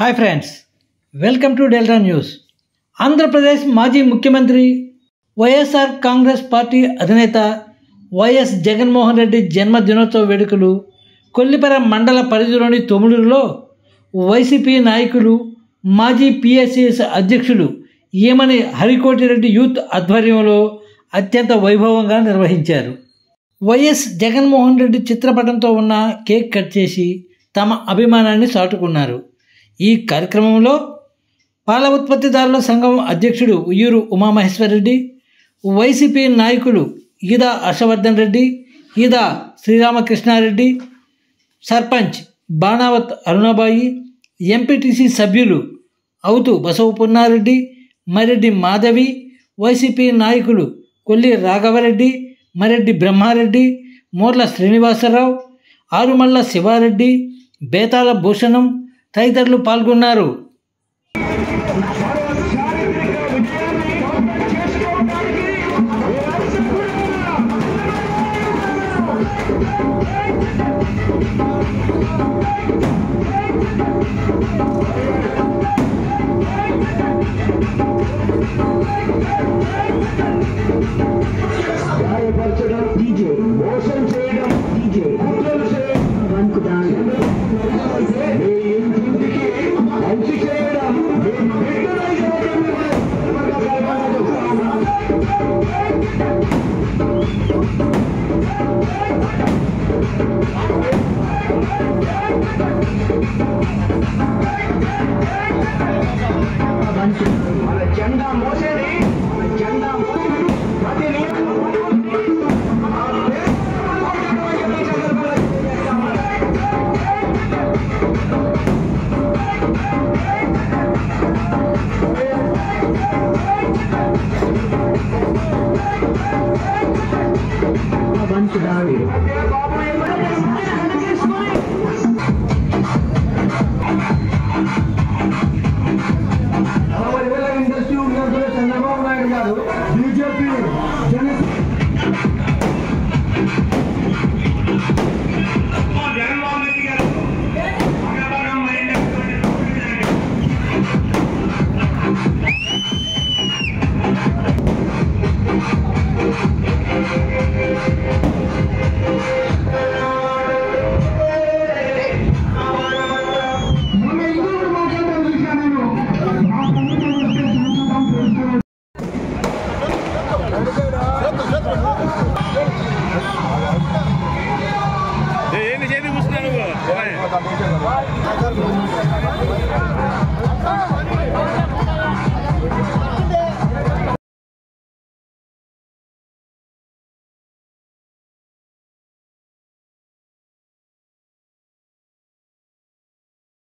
Hi friends, welcome to delta news. Andhra Pradesh మాజీ ముఖ్యమంత్రి YSR Congress party అధినేత వైఎస్ జగన్మోహన్ రెడ్డి జన్మదినోత్సవ వేడుకలు కొల్లిపర మండల పరిధిలోని తొమ్మిడిలో వైసీపీ నాయకులు మాజీ పిఎస్సిఎస్ అధ్యక్షులు ఈమని హరికోటిరెడ్డి యూత్ ఆధ్వర్యంలో అత్యంత వైభవంగా నిర్వహించారు. వైఎస్ జగన్మోహన్ రెడ్డి చిత్రపటంతో ఉన్న కేక్ కట్ చేసి తమ అభిమానాన్ని చాటుకున్నారు. ఈ కార్యక్రమంలో పాల ఉత్పత్తిదారుల సంఘం అధ్యక్షుడు ఉయ్యూరు ఉమామహేశ్వరరెడ్డి, వైసీపీ నాయకులు ఈదా హర్షవర్ధన్ రెడ్డి, ఈదా శ్రీరామకృష్ణారెడ్డి, సర్పంచ్ బాణావత్ అరుణాబాయి, ఎంపీటీసీ సభ్యులు అవుతు బసవపున్నారెడ్డి, మరెడ్డి మాధవి, వైసీపీ నాయకులు కొల్లి రాఘవరెడ్డి, మరెడ్డి బ్రహ్మారెడ్డి, మోర్ల శ్రీనివాసరావు, ఆరుమల్ల శివారెడ్డి, బేతాల భూషణం తదితరులు పాల్గొన్నారు. చంద్రబాబు నాయుడు గారు బీజేపీ ఏంటి చేతి కూర్చున్నాను.